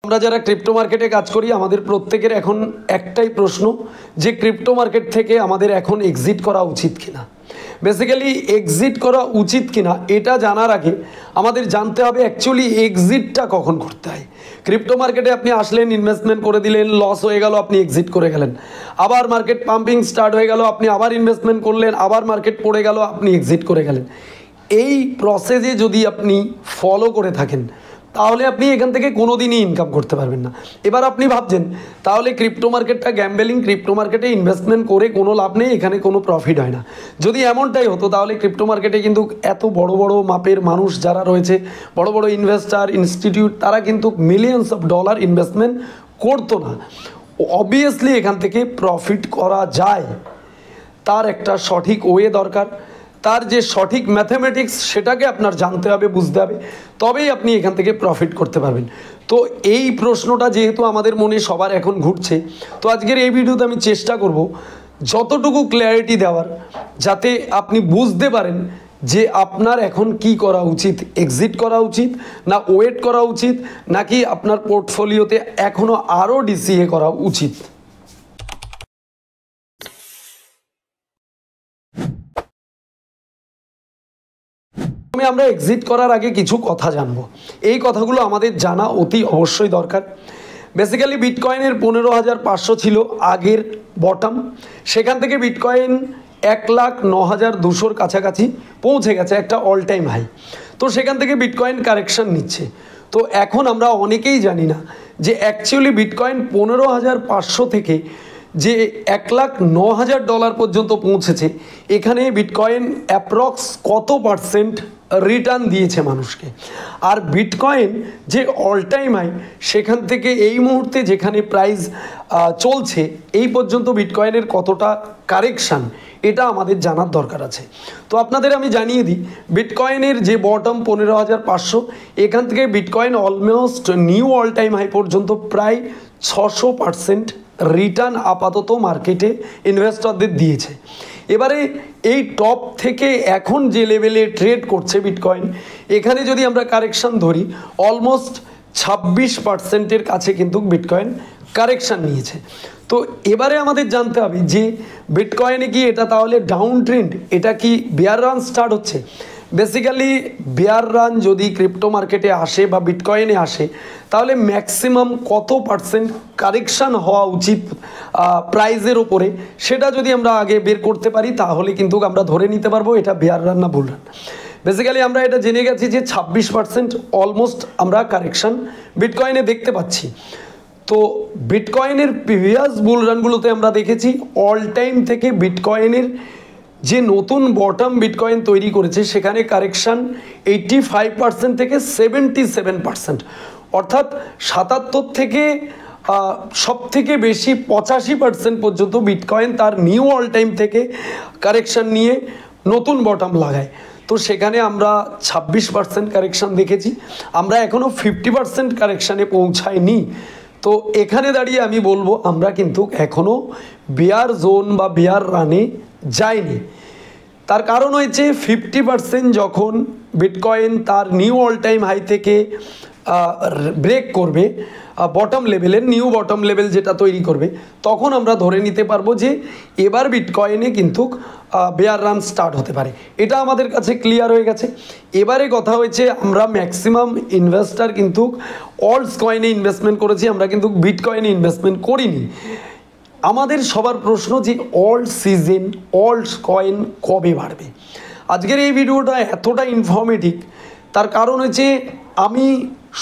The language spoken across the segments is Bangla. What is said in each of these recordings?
আমরা যারা ক্রিপ্টো মার্কেটে কাজ করি আমাদের প্রত্যেকের এখন একটাই প্রশ্ন যে ক্রিপ্টো মার্কেট থেকে আমাদের এখন এক্সিট করা উচিত কিনা। বেসিক্যালি এক্সিট করা উচিত কিনা এটা জানার আগে আমাদের জানতে হবে অ্যাকচুয়ালি এক্সিটটা কখন করতে হয়। ক্রিপ্টো মার্কেটে আপনি আসলেন, ইনভেস্টমেন্ট করে দিলেন, লস হয়ে গেল, আপনি এক্সিট করে গেলেন। আবার মার্কেট পাম্পিং স্টার্ট হয়ে গেল, আপনি আবার ইনভেস্টমেন্ট করলেন, আবার মার্কেট পড়ে গেল, আপনি এক্সিট করে গেলেন। এই প্রসেসে যদি আপনি ফলো করে থাকেন তাহলে আপনি এখান থেকে কোনো দিনই ইনকাম করতে পারবেন না। এবার আপনি ভাবছেন তাহলে ক্রিপ্টো মার্কেটটা গ্যাম্বেলিং, ক্রিপ্টো মার্কেটে ইনভেস্টমেন্ট করে কোনো লাভ নেই, এখানে কোনো প্রফিট হয় না। যদি এমনটাই হতো তাহলে ক্রিপ্টো মার্কেটে কিন্তু এত বড় বড় মাপের মানুষ যারা রয়েছে, বড় বড় ইনভেস্টার ইনস্টিটিউট, তারা কিন্তু মিলিয়নস অফ ডলার ইনভেস্টমেন্ট করতো না। অবভিয়াসলি এখান থেকে প্রফিট করা যায়, তার একটা সঠিক ওয়ে দরকার, তার যে সঠিক ম্যাথামেটিক্স সেটাকে আপনার জানতে হবে, বুঝতে হবে, তবেই আপনি এখান থেকে প্রফিট করতে পারবেন। তো এই প্রশ্নটা যেহেতু আমাদের মনে সবার এখন ঘুরছে, তো আজকের এই ভিডিওতে আমি চেষ্টা করব যতটুকু ক্ল্যারিটি দেওয়ার, যাতে আপনি বুঝতে পারেন যে আপনার এখন কি করা উচিত। এক্সিট করা উচিত না ওয়েট করা উচিত, নাকি আপনার পোর্টফোলিওতে এখনও আরও ডিসিএ করা উচিত। আমরা এক্সিট করার আগে কিছু কথা জানবো। এই কথাগুলো আমাদের জানা অতি অবশ্যই দরকার। বেসিক্যালি বিটকয়েনের 15,500 ছিল আগের বটম, সেখান থেকে বিটকয়েন 1,09,200 কাছাকাছি পৌঁছে গেছে, একটা অল টাইম হাই। তো সেখান থেকে বিটকয়েন কারেকশন নিচ্ছে। তো এখন আমরা অনেকেই জানি না যে অ্যাকচুয়ালি বিটকয়েন 15,500 থেকে যে $1,09,000 পর্যন্ত পৌঁছেছে, এখানে বিটকয়েন অ্যাপ্রক্স কত পার্সেন্ট রিটার্ন দিয়েছে মানুষকে। আর বিটকয়েন যে অল টাইম হাই, সেখান থেকে এই মুহূর্তে যেখানে প্রাইস চলছে এই পর্যন্ত বিটকয়েনের কতটা কারেকশান, এটা আমাদের জানার দরকার আছে। তো আপনাদের আমি জানিয়ে দিই, বিটকয়েনের যে বটম 15,500, এখান থেকে bitcoin almost new all time high পর্যন্ত প্রায় 600% রিটার্ন আপাতত মার্কেটে ইনভেস্টরদের দিয়েছে। এবারে এই টপ থেকে এখন যে লেভেলে ট্রেড করছে বিটকয়েন, এখানে যদি আমরা কারেকশান ধরি অলমোস্ট 26%-এর কাছে কিন্তু বিটকয়েন কারেকশান নিয়েছে। তো এবারে আমাদের জানতে হবে যে বিটকয়েনে কি এটা তাহলে ডাউন ট্রেন্ড, এটা কি বেয়ার রান স্টার্ট হচ্ছে। বেসিক্যালি বেয়ার রান যদি ক্রিপ্টো মার্কেটে আসে বা বিটকয়েনে আসে, তাহলে ম্যাক্সিমাম কত পার্সেন্ট কারেকশান হওয়া উচিত প্রাইজের ওপরে, সেটা যদি আমরা আগে বের করতে পারি তাহলে কিন্তু আমরা ধরে নিতে পারবো এটা বেয়ার রান না বুল রান। বেসিক্যালি আমরা এটা জেনে গেছি যে 26% অলমোস্ট আমরা কারেকশান বিটকয়েনে দেখতে পাচ্ছি। তো বিটকয়েনের প্রিভিয়াস বুল রানগুলোতে আমরা দেখেছি অল টাইম থেকে বিটকয়েনের যে নতুন বটম বিটকয়েন তৈরি করেছে, সেখানে কারেকশান 85% থেকে 77%, অর্থাৎ 77 থেকে সব থেকে বেশি 85% পর্যন্ত বিটকয়েন তার নিউ অল টাইম থেকে কারেকশান নিয়ে নতুন বটম লাগায়। তো সেখানে আমরা 26% কারেকশান দেখেছি, আমরা এখনও 50% কারেকশানে পৌঁছায়নি। তো এখানে দাঁড়িয়ে আমি বলবো আমরা কিন্তু এখনও বেয়ার জোন বা বেয়ার রানে যায়নি। তার কারণ হয়েছে 50% যখন বিটকয়েন তার নিউ অল টাইম হাই থেকে ব্রেক করবে, বটম লেভেলের নিউ বটম লেভেল যেটা তৈরি করবে, তখন আমরা ধরে নিতে পারবো যে এবার বিটকয়েনে কিন্তু বেয়ার রান স্টার্ট হতে পারে। এটা আমাদের কাছে ক্লিয়ার হয়ে গেছে। এবারে কথা হয়েছে আমরা ম্যাক্সিমাম ইনভেস্টার কিন্তু অল্টস কয়েনে ইনভেস্টমেন্ট করেছি, আমরা কিন্তু বিটকয়েনে ইনভেস্টমেন্ট করিনি। আমাদের সবার প্রশ্ন যে অল্ট সিজন, অল্ট কয়েন কবে বাড়বে। আজকের এই ভিডিওটা এতটা ইনফরমেটিভ, তার কারণ হচ্ছে আমি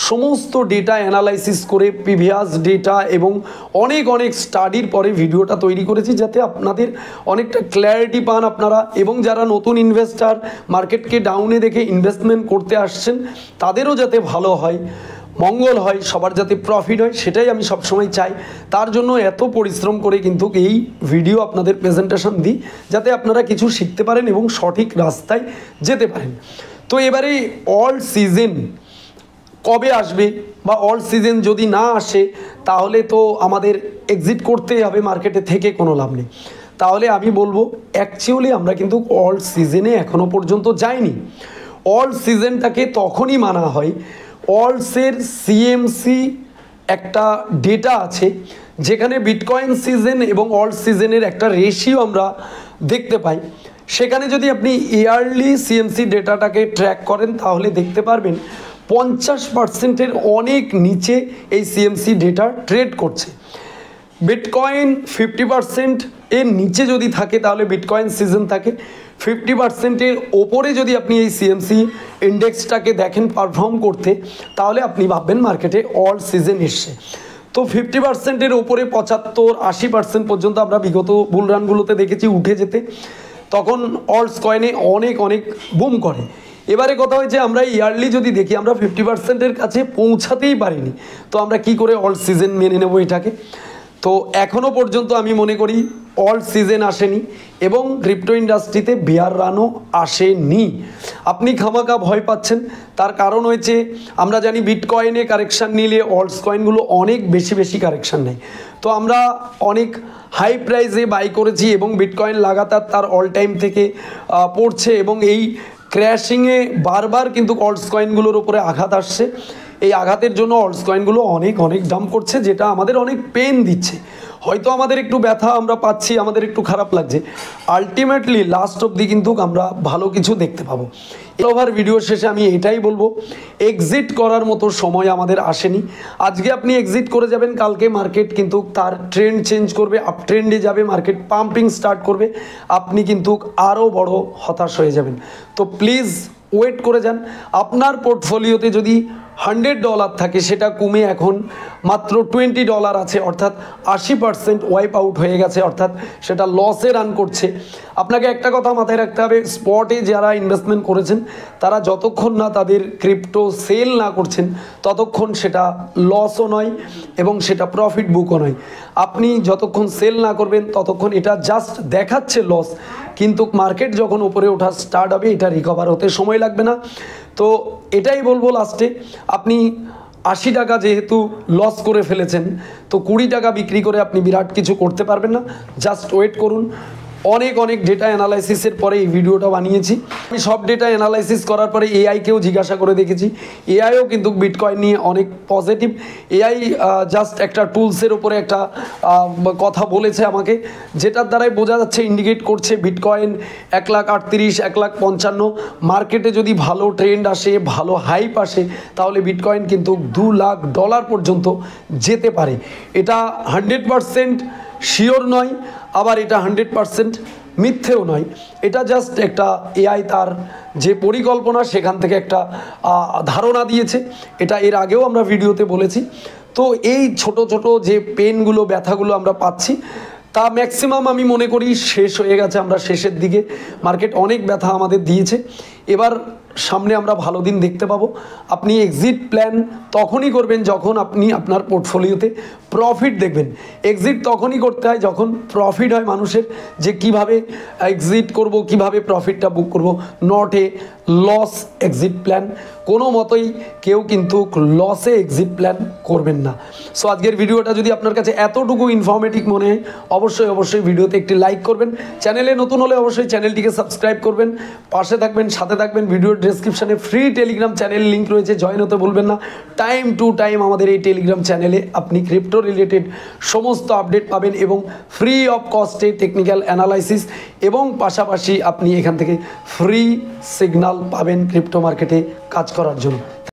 সমস্ত ডেটা অ্যানালাইসিস করে প্রিভিয়াস ডেটা এবং অনেক স্টাডির পরে ভিডিওটা তৈরি করেছি, যাতে আপনাদের অনেকটা ক্ল্যারিটি পান আপনারা, এবং যারা নতুন ইনভেস্টার মার্কেটকে ডাউনে দেখে ইনভেস্টমেন্ট করতে আসছেন তাদেরও যাতে ভালো হয়, মঙ্গল হয়, সবার যাতে প্রফিট হয়, সেটাই আমি সবসময় চাই। তার জন্য এত পরিশ্রম করে কিন্তু এই ভিডিও আপনাদের প্রেজেন্টেশন দিই, যাতে আপনারা কিছু শিখতে পারেন এবং সঠিক রাস্তায় যেতে পারেন। তো এবারে অল সিজন কবে আসবে, বা অল সিজন যদি না আসে তাহলে তো আমাদের এক্সিট করতেই হবে, মার্কেটে থেকে কোনো লাভ নেই। তাহলে আমি বলবো অ্যাকচুয়ালি আমরা কিন্তু অল সিজনে এখনও পর্যন্ত যাইনি। অল সিজনটাকে তখনই মানা হয় অলসের সিএমসি একটা ডেটা আছে যেখানে বিটকয়েন সিজন এবং অল্ট সিজনের একটা রেশিও আমরা দেখতে পাই। সেখানে যদি আপনি ইয়ারলি সিএমসি ডেটাটাকে ট্র্যাক করেন তাহলে দেখতে পারবেন 50%-এর অনেক নিচে এই সিএমসি ডেটা ট্রেড করছে। বিটকয়েন 50% এর নিচে যদি থাকে তাহলে বিটকয়েন সিজন থাকে, 50%-এর ওপরে যদি আপনি এই সিএমসি ইন্ডেক্সটাকে দেখেন পারফর্ম করতে তাহলে আপনি ভাববেন মার্কেটে অল সিজন এসছে। তো 50%-এর ওপরে 75-80% পর্যন্ত আমরা বিগত বুলরানগুলোতে দেখেছি উঠে যেতে, তখন অল্টস কয়েনে অনেক অনেক বুম করে। এবারে কথা হয়েছে আমরা ইয়ারলি যদি দেখি আমরা 50%-এর কাছে পৌঁছাতেই পারিনি, তো আমরা কি করে অল্ট সিজন মেনে নেব এটাকে? তো এখনও পর্যন্ত আমি মনে করি অল্ট সিজন আসেনি এবং ক্রিপ্টো ইন্ডাস্ট্রিতে বেয়ার রানও আসেনি। আপনি খামাকা ভয় পাচ্ছেন, তার কারণ হয়েছে আমরা জানি বিটকয়েনে কারেকশান নিলে অল্টস কয়েনগুলো অনেক বেশি কারেকশান নেয়। তো আমরা অনেক হাই প্রাইসে বাই করেছি এবং বিটকয়েন লাগাতার তার অল টাইম থেকে পড়ছে এবং এই ক্র্যাশিংয়ে বারবার কিন্তু অল্টস কয়েনগুলোর উপরে আঘাত আসছে। এই আঘাতের জন্য অল্টস কয়েনগুলো অনেক ডাম্প করছে, যেটা আমাদের অনেক পেন দিচ্ছে। হয়তো আমাদের একটু ব্যথা আমরা পাচ্ছি, আমাদের একটু খারাপ লাগছে, আলটিমেটলি লাস্ট অবধি কিন্তু আমরা ভালো কিছু দেখতে পাবো। ওভার ভিডিও শেষে আমি এটাই বলবো, এক্সিট করার মতো সময় আমাদের আসেনি। আজকে আপনি এক্সিট করে যাবেন, কালকে মার্কেট কিন্তু তার ট্রেন্ড চেঞ্জ করবে, আপ ট্রেন্ডে যাবে, মার্কেট পাম্পিং স্টার্ট করবে, আপনি কিন্তু আরও বড় হতাশ হয়ে যাবেন। তো প্লিজ ওয়েট করে যান। আপনার পোর্টফোলিওতে যদি $100 থাকে সেটা কমে এখন মাত্র $20 আছে, অর্থাৎ 80% ওয়াইপ আউট হয়ে গেছে, অর্থাৎ সেটা লসে রান করছে। আপনাকে একটা কথা মাথায় রাখতে হবে, স্পটে যারা ইনভেস্টমেন্ট করেছেন তারা যতক্ষণ না তাদের ক্রিপ্টো সেল না করছেন ততক্ষণ সেটা লসও নয় এবং সেটা প্রফিট বুকও নয়। আপনি যতক্ষণ সেল না করবেন ততক্ষণ এটা জাস্ট দেখাচ্ছে লস, কিন্তু মার্কেট যখন উপরে ওঠা স্টার্ট হবে এটা রিকভার হতে সময় লাগবে না। তো এটাই বলবো লাস্টে, আপনি 80 টাকা যেহেতু লস করে ফেলেছেন, তো 20 টাকা বিক্রি করে আপনি বিরাট কিছু করতে পারবেন না। জাস্ট ওয়েট করুন। অনেক ডেটা অ্যানালাইসিসের পরে এই ভিডিওটা বানিয়েছি। আমি সব ডেটা অ্যানালাইসিস করার পরে এআইকেও জিজ্ঞাসা করে দেখেছি, এআইও কিন্তু বিটকয়েন নিয়ে অনেক পজিটিভ। এআই জাস্ট একটা টুলসের ওপরে একটা কথা বলেছে আমাকে, যেটার দ্বারাই বোঝা যাচ্ছে, ইন্ডিকেট করছে বিটকয়েন 1,38,000 1,55,000 মার্কেটে যদি ভালো ট্রেন্ড আসে, ভালো হাইপ আসে, তাহলে বিটকয়েন কিন্তু $2,00,000 পর্যন্ত যেতে পারে। এটা 100% শিওর নয়, আবার এটা 100% মিথ্যেও নয়। এটা জাস্ট একটা এআই তার যে পরিকল্পনা সেখান থেকে একটা ধারণা দিয়েছে। এটা এর আগেও আমরা ভিডিওতে বলেছি। তো এই ছোট যে পেনগুলো, ব্যথাগুলো আমরা পাচ্ছি তা ম্যাক্সিমাম আমি মনে করি শেষ হয়ে গেছে। আমরা শেষের দিকে, মার্কেট অনেক ব্যথা আমাদের দিয়েছে, এবার সামনে আমরা ভালো দিন দেখতে পাবো। আপনি এক্সিট প্ল্যান তখনই করবেন যখন আপনি আপনার পোর্টফোলিওতে প্রফিট দেখবেন। এক্সিট তখনই করতে হয় যখন প্রফিট হয় মানুষের, যে কিভাবে এক্সিট করব, কিভাবে প্রফিটটা বুক করব, not a loss exit plan. কোনো মতোই কেউ কিন্তু লসে এক্সিট প্ল্যান করবেন না। সো আজকের ভিডিওটা যদি আপনার কাছে এতটুকু ইনফরমেটিভ মনে হয় অবশ্যই ভিডিওতে একটি লাইক করবেন। চ্যানেলে নতুন হলে অবশ্যই চ্যানেলটিকে সাবস্ক্রাইব করবেন, পাশে থাকবেন, সাথে থাকবেন। ভিডিওর ডেসক্রিপশনে ফ্রি টেলিগ্রাম চ্যানেল লিঙ্ক রয়েছে, জয়েন হতে ভুলবেন না। টাইম টু টাইম আমাদের এই টেলিগ্রাম চ্যানেলে আপনি ক্রিপ্টো রিলেটেড সমস্ত আপডেট পাবেন এবং ফ্রি অফ কস্টে টেকনিক্যাল অ্যানালাইসিস, এবং পাশাপাশি আপনি এখান থেকে ফ্রি সিগন্যাল পাবেন ক্রিপ্টো মার্কেটে কাজ করার জন্য।